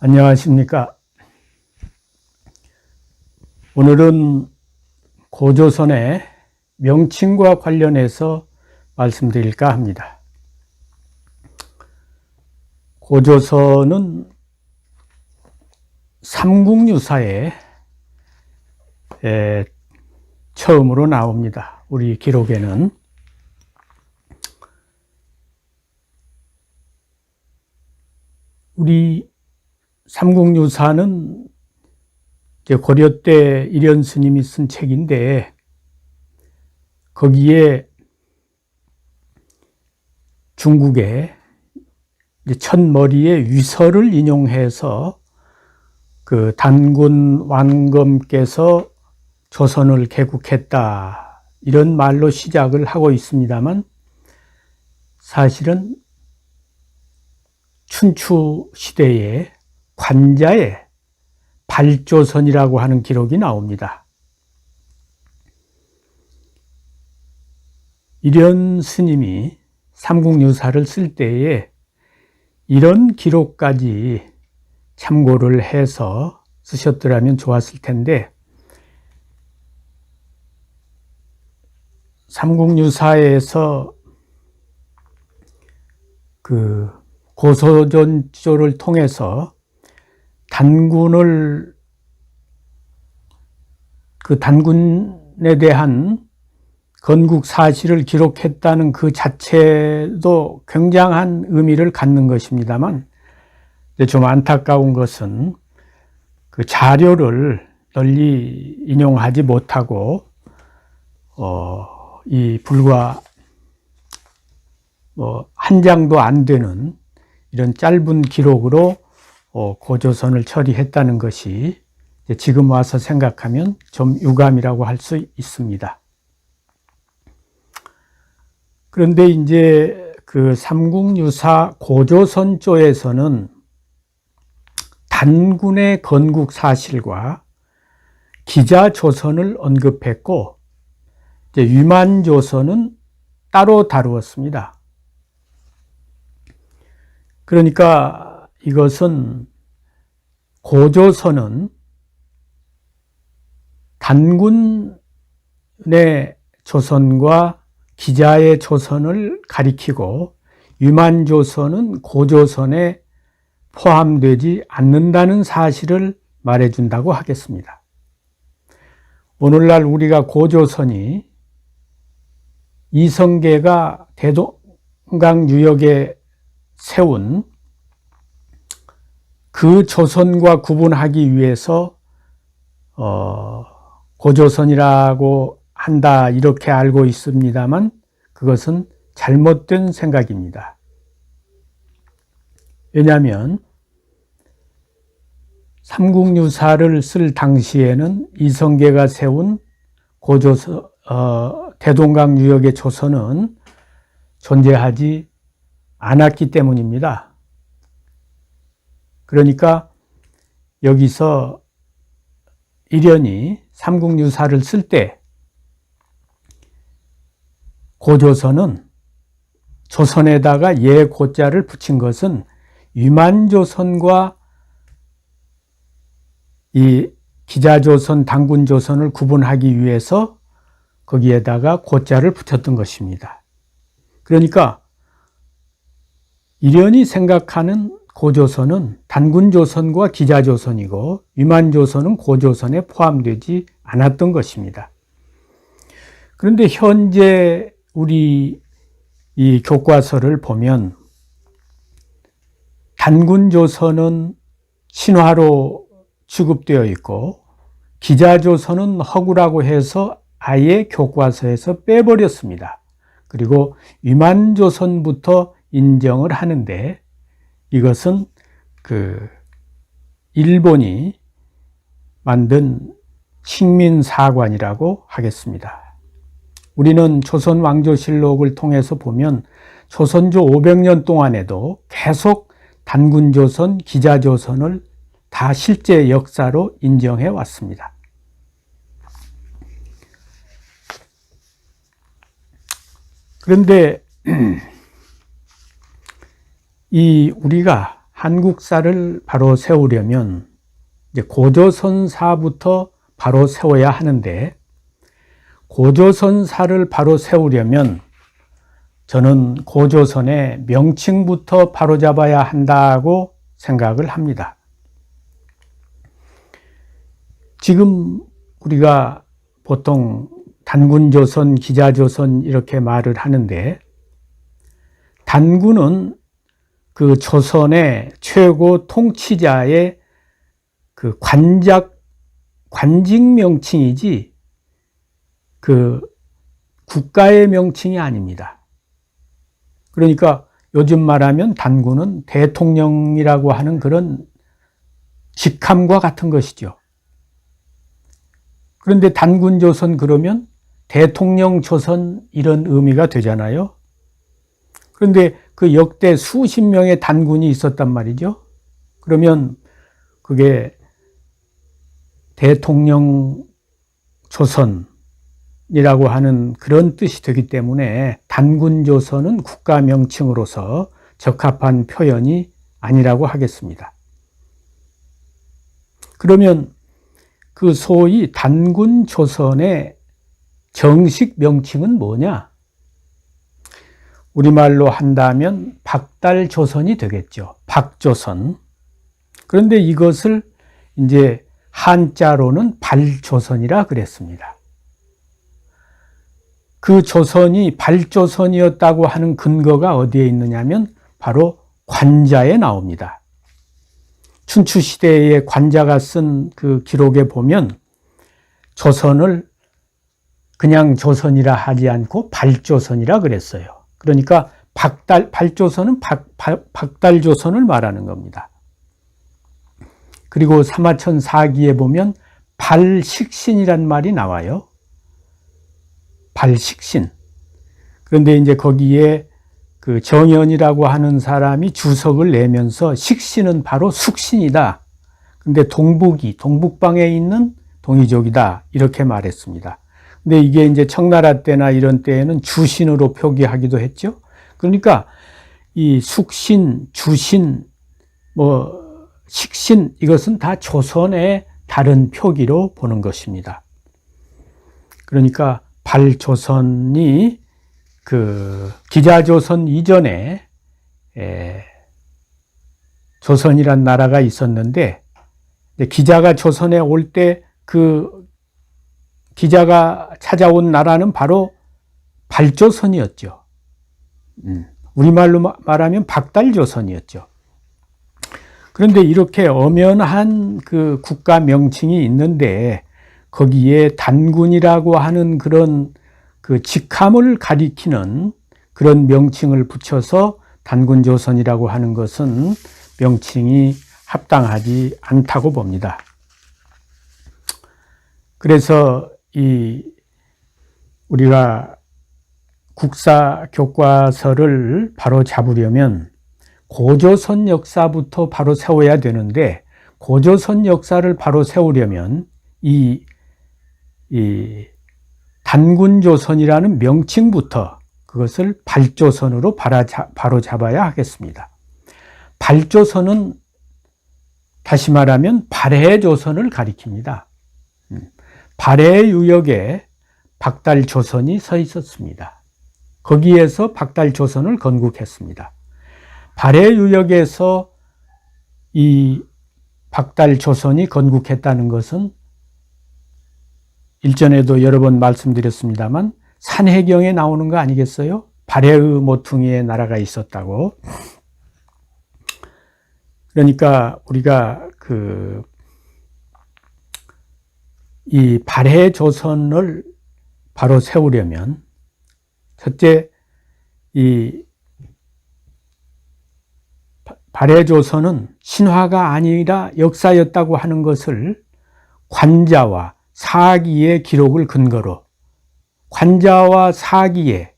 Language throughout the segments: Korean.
안녕하십니까. 오늘은 고조선의 명칭과 관련해서 말씀드릴까 합니다. 고조선은 삼국유사에 처음으로 나옵니다. 우리 기록에는. 우리 삼국유사는 고려 때 일현 스님이 쓴 책인데, 거기에 중국의 첫머리의 위서를 인용해서 그 단군 완검께서 조선을 개국했다, 이런 말로 시작을 하고 있습니다만, 사실은 춘추 시대에 관자의 발조선이라고 하는 기록이 나옵니다. 일현 스님이 삼국유사를 쓸 때에 이런 기록까지 참고를 해서 쓰셨더라면 좋았을 텐데, 삼국유사에서 그 고소전조를 통해서 단군에 대한 건국 사실을 기록했다는 그 자체도 굉장한 의미를 갖는 것입니다만, 좀 안타까운 것은 그 자료를 널리 인용하지 못하고 이 불과 한 장도 안 되는 이런 짧은 기록으로 고조선을 처리했다는 것이 지금 와서 생각하면 좀 유감이라고 할 수 있습니다. 그런데 이제 그 삼국유사 고조선조에서는 단군의 건국 사실과 기자조선을 언급했고, 이제 위만조선은 따로 다루었습니다. 그러니까 이것은 고조선은 단군의 조선과 기자의 조선을 가리키고, 위만조선은 고조선에 포함되지 않는다는 사실을 말해준다고 하겠습니다. 오늘날 우리가 고조선이 이성계가 대동강 유역에 세운 그 조선과 구분하기 위해서 고조선이라고 한다, 이렇게 알고 있습니다만, 그것은 잘못된 생각입니다. 왜냐하면 삼국유사를 쓸 당시에는 이성계가 세운 대동강 유역의 조선은 존재하지 않았기 때문입니다. 그러니까 여기서 일현이 삼국유사를 쓸 때 고조선은 조선에다가 예 고자를 붙인 것은 위만조선과 이 기자조선, 단군조선을 구분하기 위해서 거기에다가 고자를 붙였던 것입니다. 그러니까 일현이 생각하는 고조선은 단군조선과 기자조선이고, 위만조선은 고조선에 포함되지 않았던 것입니다. 그런데 현재 우리 이 교과서를 보면 단군조선은 신화로 취급되어 있고, 기자조선은 허구라고 해서 아예 교과서에서 빼버렸습니다. 그리고 위만조선부터 인정을 하는데, 이것은 그 일본이 만든 식민사관이라고 하겠습니다. 우리는 조선왕조실록을 통해서 보면 조선조 500년 동안에도 계속 단군조선, 기자조선을 다 실제 역사로 인정해 왔습니다. 그런데 이 우리가 한국사를 바로 세우려면 이제 고조선사부터 바로 세워야 하는데, 고조선사를 바로 세우려면 저는 고조선의 명칭부터 바로 잡아야 한다고 생각을 합니다. 지금 우리가 보통 단군조선, 기자조선 이렇게 말을 하는데, 단군은 그 조선의 최고 통치자의 그 관직 명칭이지 그 국가의 명칭이 아닙니다. 그러니까 요즘 말하면 단군은 대통령이라고 하는 그런 직함과 같은 것이죠. 그런데 단군조선 그러면 대통령조선 이런 의미가 되잖아요. 그런데 그 역대 수십 명의 단군이 있었단 말이죠. 그러면 그게 대통령조선이라고 하는 그런 뜻이 되기 때문에 단군조선은 국가 명칭으로서 적합한 표현이 아니라고 하겠습니다. 그러면 그 소위 단군조선의 정식 명칭은 뭐냐? 우리말로 한다면 박달조선이 되겠죠. 박조선. 그런데 이것을 이제 한자로는 발조선이라 그랬습니다. 그 조선이 발조선이었다고 하는 근거가 어디에 있느냐면 바로 관자에 나옵니다. 춘추시대의 관자가 쓴 그 기록에 보면 조선을 그냥 조선이라 하지 않고 발조선이라 그랬어요. 그러니까 발조선은 박달조선을 말하는 겁니다. 그리고 사마천 사기에 보면 발식신이란 말이 나와요. 발식신. 그런데 이제 거기에 그 정연이라고 하는 사람이 주석을 내면서 식신은 바로 숙신이다. 근데 동북방에 있는 동이족이다. 이렇게 말했습니다. 근데 이게 이제 청나라 때나 이런 때에는 주신으로 표기하기도 했죠. 그러니까 이 숙신, 주신, 식신 이것은 다 조선의 다른 표기로 보는 것입니다. 그러니까 발조선이 그 기자조선 이전에 조선이란 나라가 있었는데, 기자가 조선에 올 때 그 기자가 찾아온 나라는 바로 발조선이었죠. 우리말로 말하면 박달조선이었죠. 그런데 이렇게 엄연한 그 국가 명칭이 있는데 거기에 단군이라고 하는 그런 그 직함을 가리키는 그런 명칭을 붙여서 단군조선이라고 하는 것은 명칭이 합당하지 않다고 봅니다. 그래서 우리가 국사 교과서를 바로 잡으려면 고조선 역사부터 바로 세워야 되는데, 고조선 역사를 바로 세우려면 이 단군조선이라는 명칭부터 그것을 발조선으로 바로 잡아야 하겠습니다. 발조선은 다시 말하면 발해조선을 가리킵니다. 발해 유역에 박달조선이 서 있었습니다. 거기에서 박달조선을 건국했습니다. 발해 유역에서 이 박달조선이 건국했다는 것은 일전에도 여러 번 말씀드렸습니다만 산해경에 나오는 거 아니겠어요? 발해의 모퉁이에 나라가 있었다고. 그러니까 우리가 이 발해조선을 바로 세우려면 첫째, 이 발해조선은 신화가 아니라 역사였다고 하는 것을 관자와 사기의 기록을 근거로, 관자와 사기의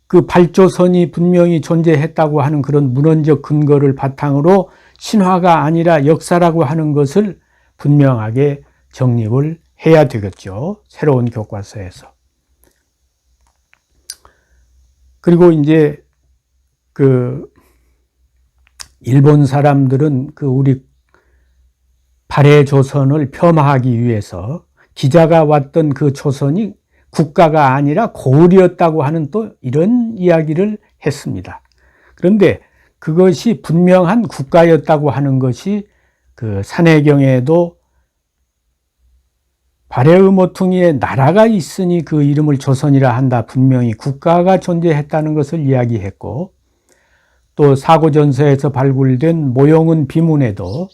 그 발조선이 분명히 존재했다고 하는 그런 문헌적 근거를 바탕으로 신화가 아니라 역사라고 하는 것을 분명하게 정립을 해야 되겠죠. 새로운 교과서에서. 그리고 이제 일본 사람들은 그 우리 발해 조선을 폄하하기 위해서 기자가 왔던 그 조선이 국가가 아니라 고을이었다고 하는 또 이런 이야기를 했습니다. 그런데 그것이 분명한 국가였다고 하는 것이 그 산해경에도 발해의 모퉁이에 나라가 있으니 그 이름을 조선이라 한다. 분명히 국가가 존재했다는 것을 이야기했고, 또 사고전서에서 발굴된 모용은 비문에도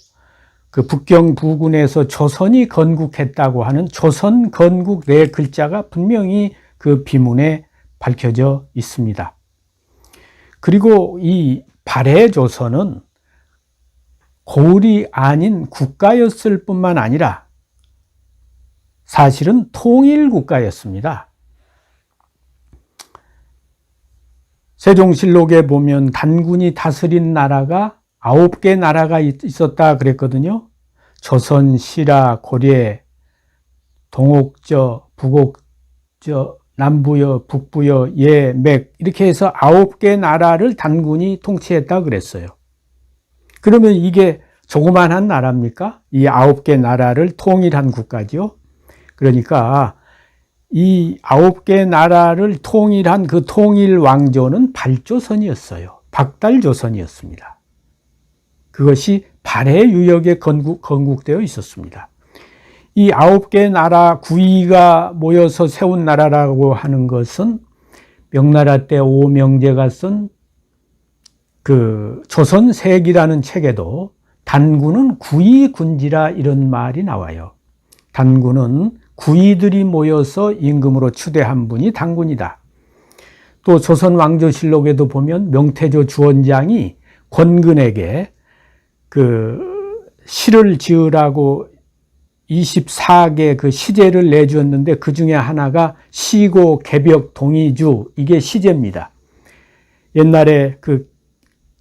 그 북경 부근에서 조선이 건국했다고 하는 조선 건국 네 글자가 분명히 그 비문에 밝혀져 있습니다. 그리고 이 발해 조선은 고을이 아닌 국가였을 뿐만 아니라 사실은 통일국가였습니다. 세종실록에 보면 단군이 다스린 나라가 9개 나라가 있었다 그랬거든요. 조선, 신라, 고려, 동옥저, 북옥저, 남부여, 북부여, 예, 맥 이렇게 해서 9개 나라를 단군이 통치했다 그랬어요. 그러면 이게 조그만한 나라입니까? 이 9개 나라를 통일한 국가죠. 그러니까 이 9개 나라를 통일한 그 통일 왕조는 발조선이었어요. 박달조선이었습니다. 그것이 발해 유역에 건국되어 있었습니다. 이 9개 나라 구이가 모여서 세운 나라라고 하는 것은 명나라 때 오명제가 쓴 그 조선세기라는 책에도 단군은 구이군지라 이런 말이 나와요. 단군은 구이들이 모여서 임금으로 추대한 분이 단군이다. 또 조선왕조실록에도 보면 명태조 주원장이 권근에게 그 시를 지으라고 24개 그 시제를 내주었는데 그 중에 하나가 시고, 개벽, 동이주 이게 시제입니다. 옛날에 그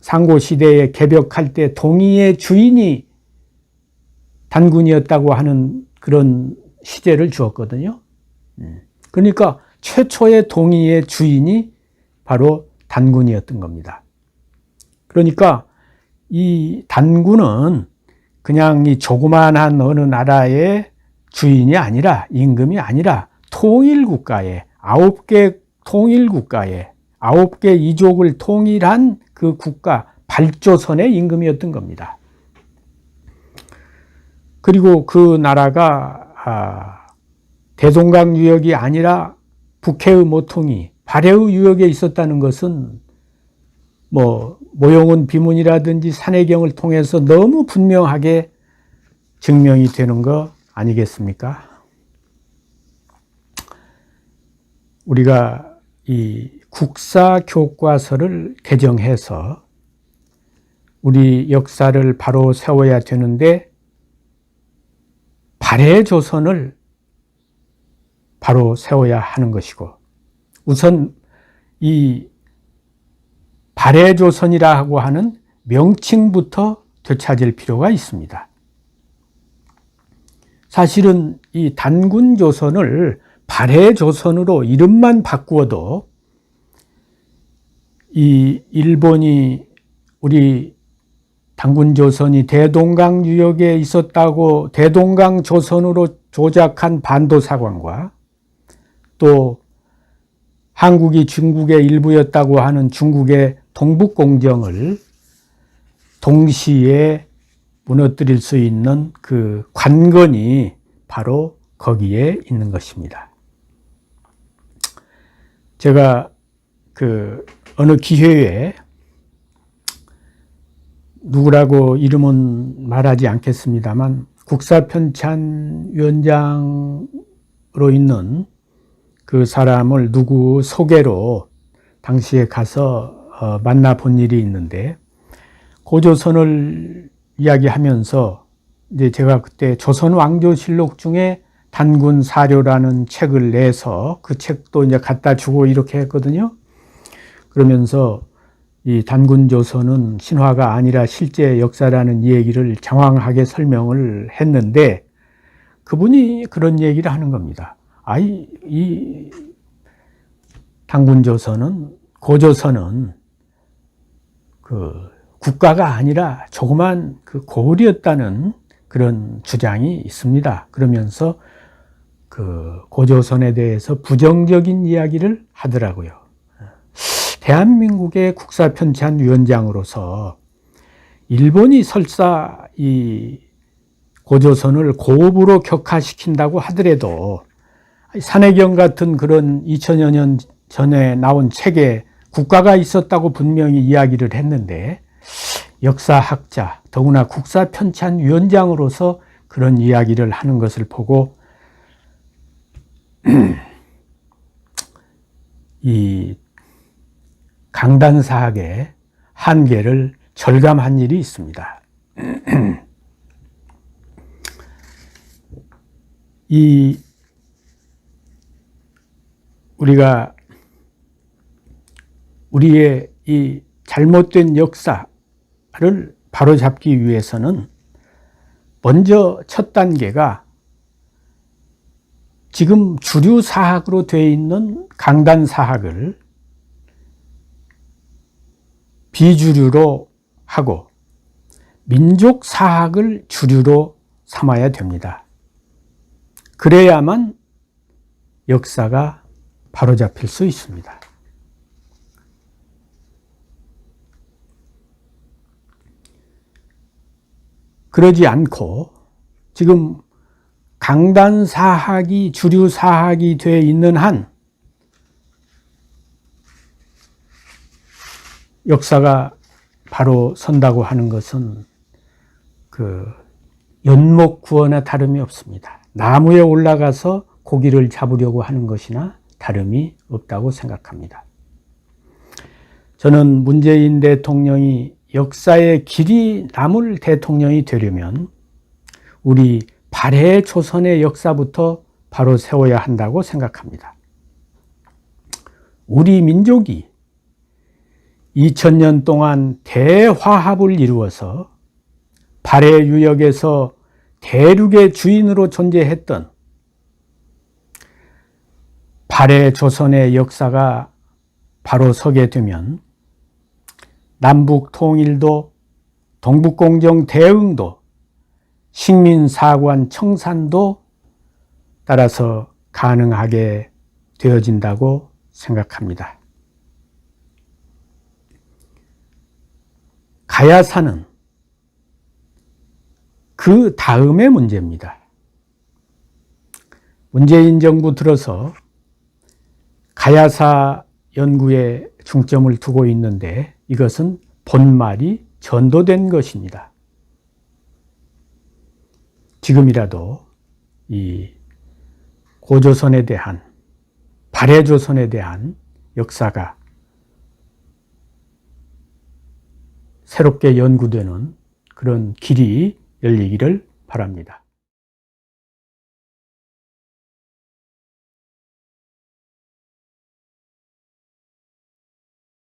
상고시대에 개벽할 때 동이의 주인이 단군이었다고 하는 그런 시제를 주었거든요. 그러니까 최초의 동이의 주인이 바로 단군이었던 겁니다. 그러니까 이 단군은 그냥 이 조그만한 어느 나라의 주인이 아니라 임금이 아니라 통일국가에 9개 통일국가에 9개 이족을 통일한 그 국가 발조선의 임금이었던 겁니다. 그리고 그 나라가 대동강 유역이 아니라 북해의 모퉁이 발해의 유역에 있었다는 것은 뭐 모용은 비문이라든지 산해경을 통해서 너무 분명하게 증명이 되는 거 아니겠습니까? 우리가 이 국사교과서를 개정해서 우리 역사를 바로 세워야 되는데 발해 조선을 바로 세워야 하는 것이고, 우선 이 발해 조선이라고 하는 명칭부터 되찾을 필요가 있습니다. 사실은 이 단군 조선을 발해 조선으로 이름만 바꾸어도 이 일본이 우리 단군 조선이 대동강 유역에 있었다고 대동강 조선으로 조작한 반도사관과 또 한국이 중국의 일부였다고 하는 중국의 동북공정을 동시에 무너뜨릴 수 있는 그 관건이 바로 거기에 있는 것입니다. 제가 그 어느 기회에 누구라고 이름은 말하지 않겠습니다만 국사편찬위원장으로 있는 그 사람을 누구 소개로 당시에 가서 만나본 일이 있는데, 고조선을 이야기하면서 이제 제가 그때 조선왕조실록 중에 단군 사료라는 책을 내서 그 책도 이제 갖다 주고 이렇게 했거든요. 그러면서 이 단군 조선은 신화가 아니라 실제 역사라는 얘기를 장황하게 설명을 했는데, 그분이 그런 얘기를 하는 겁니다. 이 단군 조선은 고조선은 그 국가가 아니라 조그만 그 고을이었다는 그런 주장이 있습니다. 그러면서 그 고조선에 대해서 부정적인 이야기를 하더라고요. 대한민국의 국사편찬위원장으로서 일본이 설사 이 고조선을 고급으로 격화시킨다고 하더라도 산해경 같은 그런 2000여 년 전에 나온 책에 국가가 있었다고 분명히 이야기를 했는데 역사학자, 더구나 국사편찬위원장으로서 그런 이야기를 하는 것을 보고 이 강단사학의 한계를 절감한 일이 있습니다. 우리가 우리의 이 잘못된 역사를 바로잡기 위해서는 먼저 첫 단계가 지금 주류 사학으로 되어 있는 강단 사학을 비주류로 하고 민족 사학을 주류로 삼아야 됩니다. 그래야만 역사가 바로잡힐 수 있습니다. 그러지 않고 지금 강단 사학이 주류 사학이 되어 있는 한 역사가 바로 선다고 하는 것은 그 연못 구워나 다름이 없습니다. 나무에 올라가서 고기를 잡으려고 하는 것이나 다름이 없다고 생각합니다. 저는 문재인 대통령이 역사의 길이 남을 대통령이 되려면 우리 발해 조선의 역사부터 바로 세워야 한다고 생각합니다. 우리 민족이 2000년 동안 대화합을 이루어서 발해 유역에서 대륙의 주인으로 존재했던 발해 조선의 역사가 바로 서게 되면 남북 통일도, 동북공정 대응도, 식민사관 청산도 따라서 가능하게 되어진다고 생각합니다. 가야사는 그 다음의 문제입니다. 문재인 정부 들어서 가야사 연구에 중점을 두고 있는데 이것은 본말이 전도된 것입니다. 지금이라도 이 고조선에 대한, 발해조선에 대한 역사가 새롭게 연구되는 그런 길이 열리기를 바랍니다.